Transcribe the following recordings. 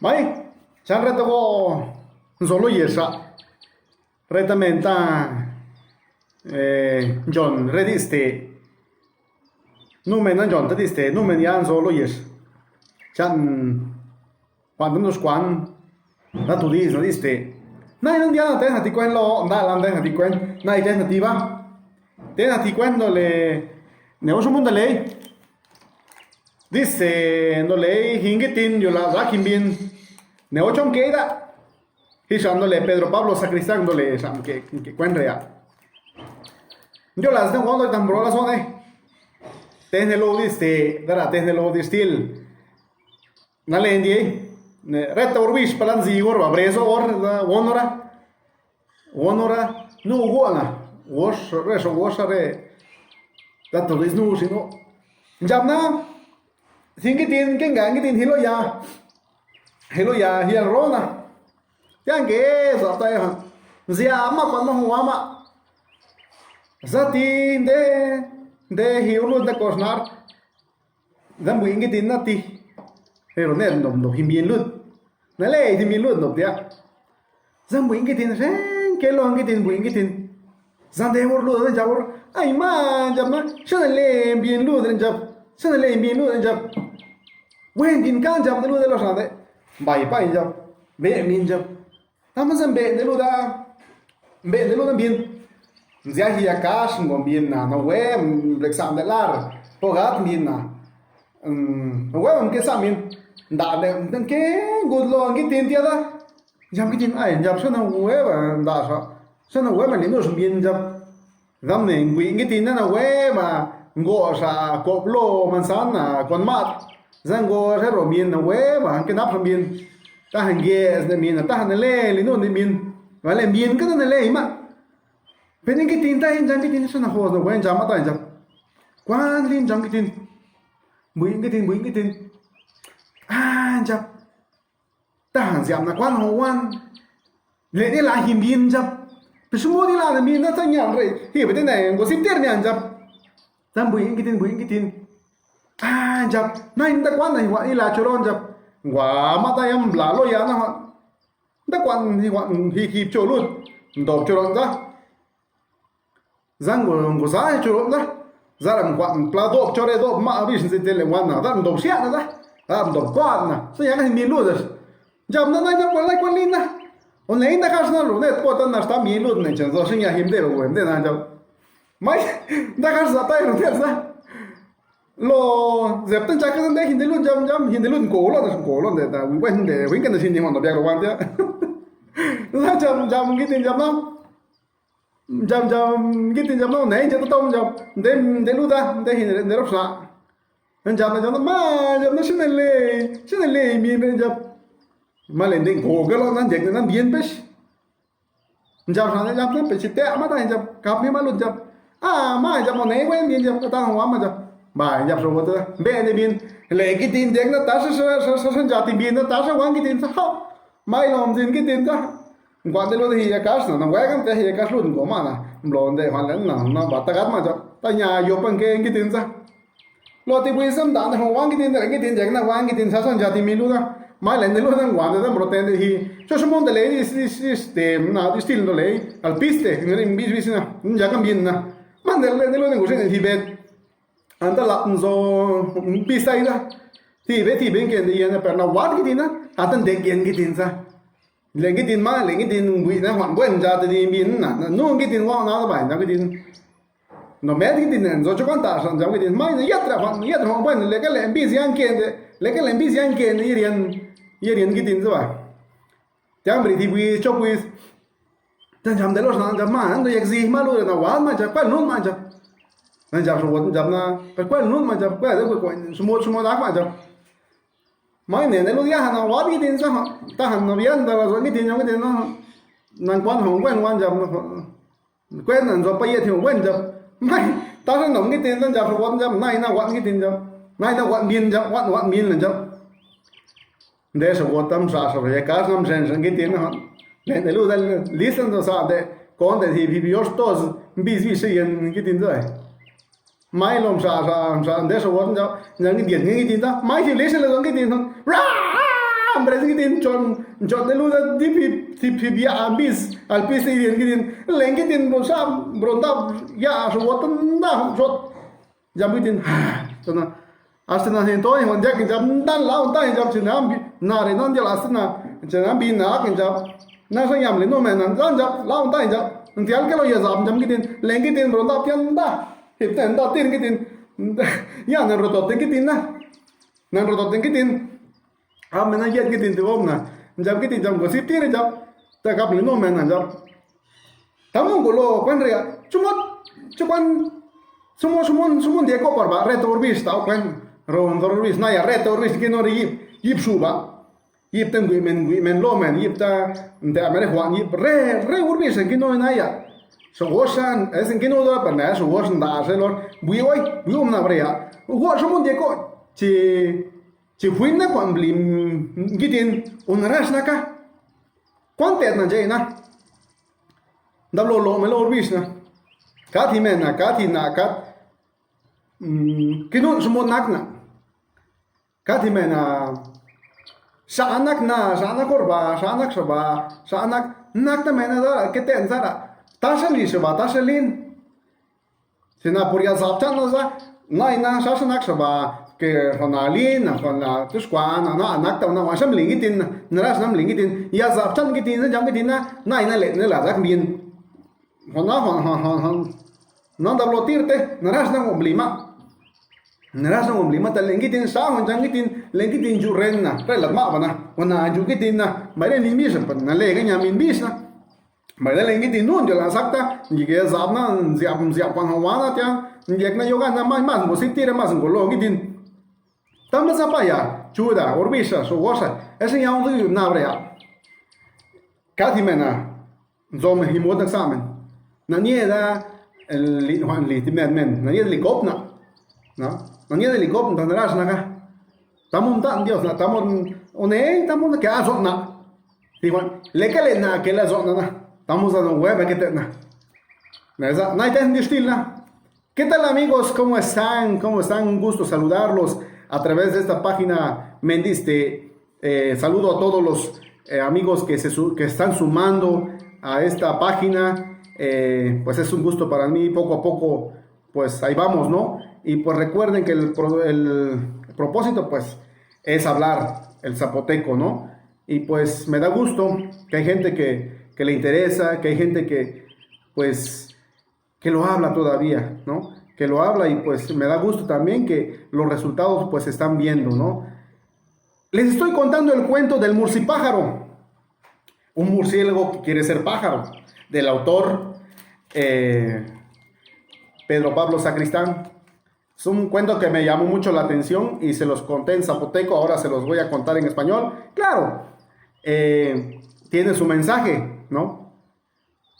Mai, chan reta go solo yesa. Reta menta John rediste. Numen John rediste, numen yan solo yes. Chan quando nos quan na tu dis no diste. Nai non dia te hati quen lo na lan te hati quen. Nai te hati va. Te hati quen no le ne oso mun de lei. Dice no lei hingetin yo la rakin bien. Ne ochon queda. Hisándole Pedro Pablo sacristán dole que quen rea. Yo las tengo cuando tan bro las one. Tenne lo diste, dara tenne lo distil. Na lendi. Retta orbish palanzi igor va preso or wonora. Wonora no wona. Wash reso washare. Dato dis nu sino. Jamna. Thingitin kengangitin hiloya. Hiloya hialrona. Yang ke sa tay ha. Zia ma kon mo wa ma. Zati de hiulu de kosnar. Dam wingi tin nati. Pero ne no himbien lut. Na le himbien lut no dia. Zam wingi tin ren ke lo ngi tin wingi tin. Zan de wor lu de jawor. Ai ma jamma. Shan le bien lut de jab. Shan le bien lut de jab. Wen tin kan jab de lu de lo sa de. Bai pai jab. Be min jab. Amazon be de luda be de luda bien zia hi akash ngom bien na no we exam de lar pogat bien na we ke samin da de den ke good lo ngi tin tia da jam ki tin ai jam so na we ba da so na we ma ni no so bien jam gam ne ngui ngi tin na we ma ngo sa koplo manzana con mat zango re ro bien na we ma ke nap bien ta hàng ghê là miền ta hàng lê lý nôn miền và lại miền cái nó lê mà bên những cái tin ta hình dáng cái tin sao nó hồ rồi quen chấm mà tại chấm quan liên chấm cái tin mấy cái tin chấm ta hàng giảm là quan hồ quan lệ đi lại hiểm miền chấm bây giờ mua đi lại là miền nó thanh nhàng rồi hiểu cái này có ship tiền nhàng chấm ta mấy cái tin chấm này ta quan này gọi đi là cho lon chấm quả mà tay em lá lôi á nó họ đã quan thì quan thì kịp chỗ luôn đổ chỗ đó ra răng của giá chỗ đó ra làm quan plato cho đây đó mà biết gì tên là quan nào ra đổ xe nó ra đổ quan nào sao vậy miền luôn rồi jam nó nói nó quan linh na on lấy ta khai nó này có tên là ta miền luôn này chẳng do sinh nhà hiểm đây rồi đây là đâu mấy ta khai ra tay nó thiệt ra lo dẹp tên chắc cái đấy hiện luôn jam hiện luôn cổ luôn để ta quên để quên cái gì hoàn toàn biệt quan thế ra jam cái tiền jam nó jam cái tiền jam nó này cho tôi tông jam để luôn ta để hiện để rắp sa jam nó mà jam nó xin lệ miền bên jam mà lên đến cổ cái lo nó dẹp nó biến bớt jam sang jam nó phải chỉ tệ mà ta jam cặp mi mà luôn jam mà jam nó này quên miền jam cái ta không mà jam bài nhập số một bên này biên lấy cái tin tiếng nó ta sẽ trả tiền biên nó ta sẽ quăng cái tin sao mai làm gì cái tin đó quan đến lúc thì cash nó quay cái thì cash luôn của mà nè lon để hoàn lãnh nó bắt ta cắt mà cho ta nhà vô bằng cái tin sao lo thì bây giờ đã không quăng cái tin tiếng nó quăng cái tin sao trả tiền biên luôn đó mai lên đến lúc nó quăng đến một tên thì cho số món để lấy system nào thì still nó lấy alpiste người mình biết nè giá cái biên nè mà lên đến lúc này cũng sẽ thì bên anh ta làm rồi bị say ra thì bên kia thì anh phải nào quát cái tin á anh ta để cái tin ra lấy cái tin bị nó hoàn quên ra thì biến là nuông cái tin qua nó bài nó cái tin nó mét cái tin này rồi cho con ta sang cái tin mai nó yết ra hoàn quên lấy cái làm bị gì anh kia thì riêng cái tin rồi chẳng bị thì bị cho bị chẳng để lo sang mà anh tôi gì mà luôn là quát mà chẳng quên luôn mà chẳng nên jam số jam na phải quen luôn mà jam quen rồi quen số đá mà jam mấy này lúc kia hàng nào quá cái tiền sao ta hàng nào biết ta là rồi cái tiền nó nàng quan không quen jam quen rồi bây giờ thì quen jam mấy ta sẽ nắm cái tiền jam số jam này nó quan cái tiền jam này nó quan biên jam quan biên là jam để số tâm sa số cái cá năm sen cái tiền nó này lúc đó listen to sa để con để thì video stos busy xây cái tiền rồi mai lom sa để số vốn cho những cái điện những cái tin đó mai thì lấy sẽ là những cái tin thôi ra hambre gitin chon de luda di bia ambis al pis di gitin lengitin bronda ya so wotan da jot jabitin tona astana hin to hon jak jam dan lao ta jam chinam na re non dia astana chinam bi na kin jam na so yam le no men nan jam lao ta jam tial ke lo ya jam gitin lengitin bronda pian da hip tan da tin gitin ya nan rotot gitin na nan rotot gitin mena yet gitin de omna jam gitin jam gosip tire jam ta kap le no men nan jam tamon golo kwen ria chupan sumon de ko parba retor bis ta kwen ron dor bis na ya retor bis que no ri yip suba yip ten men lo men yip ta de amere juan yip re urbis que no na ya so wosan es que no da pa na so wosan da se lor bui umna brea wo sumon de ko ci fuinne kon blim gitin un rasnaka quante na jena dablo lo me lo urbis na kati mena kati na kat kinun sumon nakna kati mena saanak na saanak korba saanak soba saanak nakta mena da keten zara tasali soba tasalin sina puria zaptan na za naina sasanak soba que honalin hona tuskwan na nakta na wasam lingitin naras nam lingitin ya zaptan gitin jam gitin na naina le ne la zak bin hona non da blotirte naras nam oblima ta lengitin sa hon jangitin lengitin jurenna rela ma bana wana jugitin na bare ni mis pa na le ganya min bis na bare lengitin nun de la sakta nige zabna ziap pan hawana tya nge na yoga na mai mas mositire mas ngolo gitin tamma sapaya chuda orbisa so gosa ese ya un na brea katimena zom himod examen na nieda el Juan men na nieda likopna no na nieda likopna tanaras na ka tamon tan dios na tamon tamon que azona diwan lekale na que la zona na estamos a un web que tena na na ten distilna. ¿Qué tal amigos? ¿Cómo están? Un gusto saludarlos a través de esta página Mendiste. Saludo a todos los amigos que están sumando a esta página. Pues es un gusto para mí, poco a poco, pues ahí vamos, ¿no? Y pues recuerden que el propósito, pues, es hablar el zapoteco, ¿no? Y pues me da gusto que hay gente que le interesa, que hay gente que, pues, que lo habla todavía, ¿no? Que lo habla y pues me da gusto también que los resultados pues se están viendo, ¿no? Les estoy contando el cuento del murciélago, un murciélago que quiere ser pájaro, del autor Pedro Pablo Sacristán. Es un cuento que me llamó mucho la atención y se los conté en zapoteco, ahora se los voy a contar en español. Claro, tiene su mensaje, ¿no?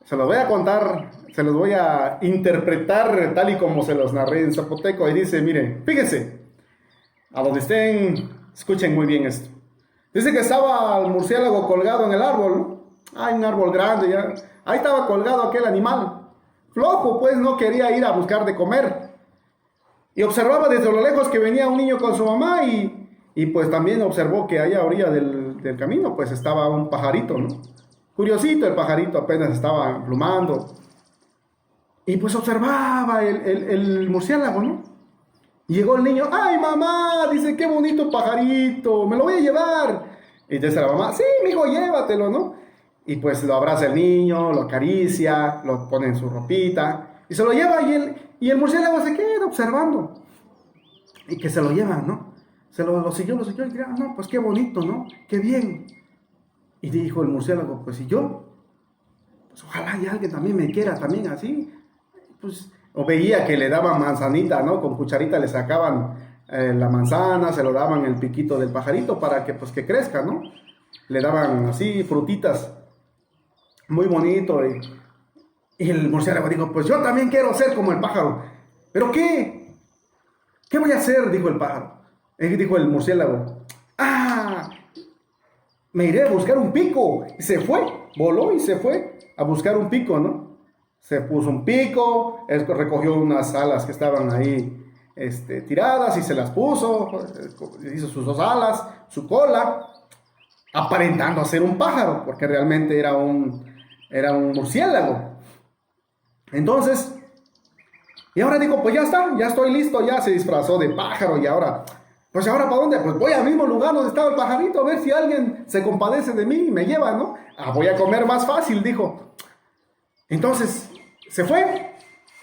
Se los voy a contar, se los voy a interpretar tal y como se los narré en zapoteco. Y dice, miren, fíjense, a donde estén, escuchen muy bien esto. Dice que estaba el murciélago colgado en el árbol. Hay un árbol grande ya. Ahí estaba colgado aquel animal. Flojo, pues no quería ir a buscar de comer. Y observaba desde lo lejos que venía un niño con su mamá y pues también observó que allá a orilla del camino pues estaba un pajarito, ¿no? Curiosito, el pajarito apenas estaba plumando. Y pues observaba el murciélago, ¿no? Y llegó el niño, ¡ay, mamá! Dice, qué bonito pajarito, me lo voy a llevar. Y dice la mamá, sí, mijo, llévatelo, ¿no? Y pues lo abraza el niño, lo acaricia, lo pone en su ropita. Y se lo lleva y el murciélago se queda observando. Y que se lo lleva, ¿no? Lo siguió y dirá, no, pues qué bonito, ¿no? Qué bien. Y dijo el murciélago, pues ¿y yo? Pues ojalá haya alguien también me quiera también así. Pues, o veía que le daban manzanita, ¿no? Con cucharita le sacaban la manzana, se lo daban el piquito del pajarito para que, pues, que crezca, ¿no? Le daban así frutitas, muy bonito. Y el murciélago dijo, pues yo también quiero ser como el pájaro. ¿Pero qué? ¿Qué voy a hacer? Dijo el pájaro. Dijo el murciélago, me iré a buscar un pico. Y se fue, voló y se fue a buscar un pico, ¿no? Se puso un pico, recogió unas alas que estaban ahí tiradas y se las puso, hizo sus dos alas, su cola, aparentando ser un pájaro, porque realmente era un murciélago. Entonces, y ahora digo, pues ya está, ya estoy listo, ya se disfrazó de pájaro y ahora, pues ahora ¿para dónde? Pues voy al mismo lugar donde estaba el pajarito a ver si alguien se compadece de mí y me lleva, ¿no? Ah, voy a comer más fácil, dijo. Entonces, se fue.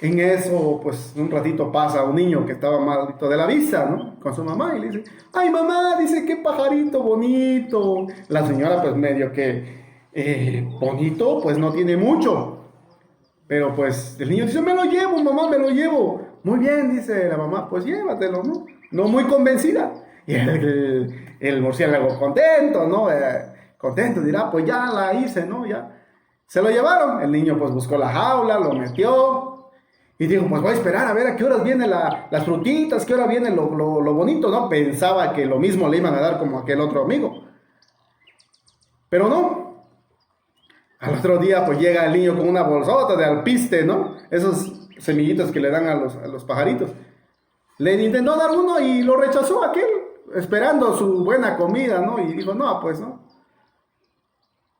En eso, pues un ratito pasa un niño que estaba malito de la vista, ¿no? Con su mamá y le dice, ay mamá, dice, qué pajarito bonito. La señora pues medio que bonito, pues no tiene mucho. Pero pues el niño dice, me lo llevo, mamá, me lo llevo. Muy bien, dice la mamá, pues llévatelo, ¿no? No muy convencida. Y el murciélago contento, ¿no? Contento, dirá, pues ya la hice, ¿no? Ya. Se lo llevaron. El niño pues buscó la jaula, lo metió. Y dijo, pues voy a esperar a ver a qué horas vienen las frutitas, qué hora viene lo bonito, ¿no? Pensaba que lo mismo le iban a dar como aquel otro amigo. Pero no. Al otro día, pues llega el niño con una bolsota de alpiste, ¿no? Esos semillitas que le dan a los pajaritos. Le intentó dar uno y lo rechazó aquel, esperando su buena comida, ¿no? Y dijo, no, pues no.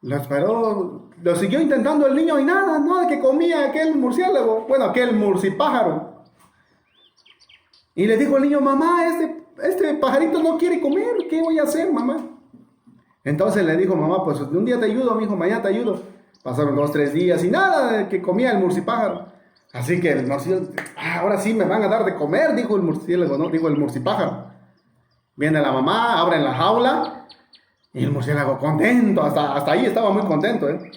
Lo esperó, lo siguió intentando el niño y nada, de que comía aquel murciélago, bueno, aquel murcipájaro. Y le dijo el niño, mamá, este pajarito no quiere comer, ¿qué voy a hacer, mamá? Entonces le dijo, mamá, pues un día te ayudo, mijo, mañana te ayudo. Pasaron 2, 3 días y nada de que comía el murcipájaro. Así que el murciélago, ahora sí me van a dar de comer, dijo el murciélago, ¿no? Dijo el murcipájaro. Viene la mamá, abren la jaula. Y el murciélago contento, hasta ahí estaba muy contento, ¿eh?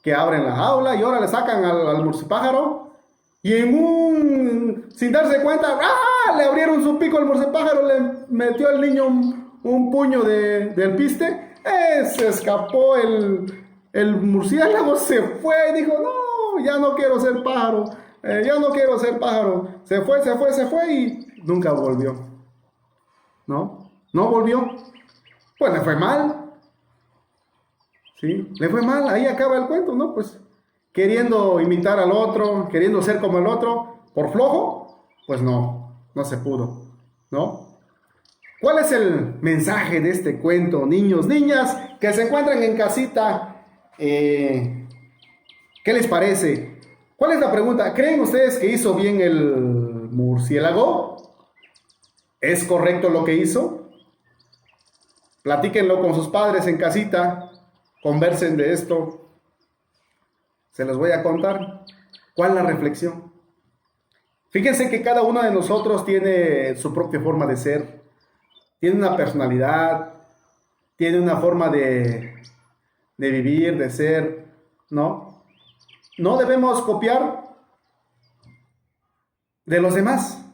Que abren la jaula y ahora le sacan al murcipájaro y sin darse cuenta, ¡ah! Le abrieron su pico al murcipájaro, le metió al niño un puño del piste, se escapó el murciélago, se fue y dijo, no, ya no quiero ser pájaro, ya no quiero ser pájaro, se fue y nunca volvió, ¿no? No volvió. Pues le fue mal, ¿sí? Le fue mal, ahí acaba el cuento, ¿no? Pues queriendo imitar al otro, queriendo ser como el otro, por flojo, pues no se pudo, ¿no? ¿Cuál es el mensaje de este cuento, niños, niñas, que se encuentran en casita? ¿Qué les parece? ¿Cuál es la pregunta? ¿Creen ustedes que hizo bien el murciélago? ¿Es correcto lo que hizo? Platíquenlo con sus padres en casita, conversen de esto. Se los voy a contar. ¿Cuál es la reflexión? Fíjense que cada uno de nosotros tiene su propia forma de ser, tiene una personalidad, tiene una forma de vivir, de ser, ¿no? No debemos copiar de los demás.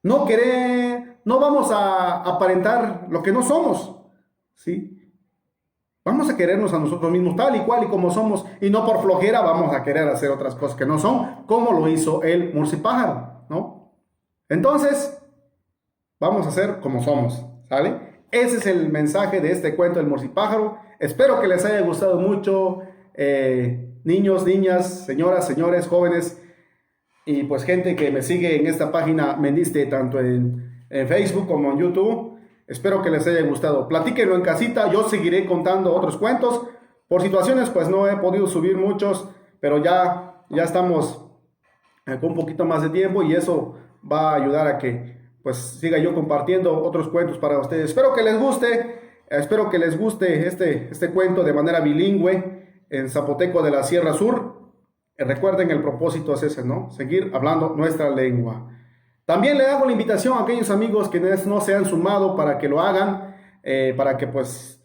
No vamos a aparentar lo que no somos, ¿sí? Vamos a querernos a nosotros mismos tal y cual y como somos, y no por flojera vamos a querer hacer otras cosas que no son, como lo hizo el murcipájaro, ¿no? Entonces, vamos a ser como somos, ¿sale? Ese es el mensaje de este cuento del murcipájaro. Espero que les haya gustado mucho, niños, niñas, señoras, señores, jóvenes, y pues gente que me sigue en esta página Mendiste, tanto en Facebook como en YouTube. Espero que les haya gustado. Platíquenlo en casita. Yo seguiré contando otros cuentos. Por situaciones pues no he podido subir muchos, pero ya estamos con un poquito más de tiempo y eso va a ayudar a que pues siga yo compartiendo otros cuentos para ustedes. Espero que les guste este cuento de manera bilingüe en zapoteco de la Sierra Sur. Recuerden, el propósito es ese, ¿no? Seguir hablando nuestra lengua. También le hago la invitación a aquellos amigos que no se han sumado para que lo hagan, para que pues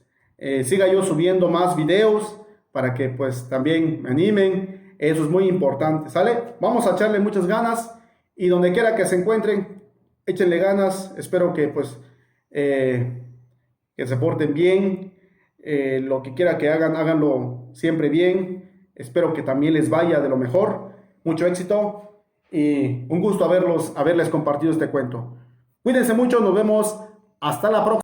siga yo subiendo más videos, para que pues también me animen. Eso es muy importante, ¿sale? Vamos a echarle muchas ganas y donde quiera que se encuentren, échenle ganas. Espero que pues que se porten bien, lo que quiera que hagan, háganlo siempre bien. Espero que también les vaya de lo mejor. Mucho éxito y un gusto haberles compartido este cuento. Cuídense mucho, nos vemos hasta la próxima.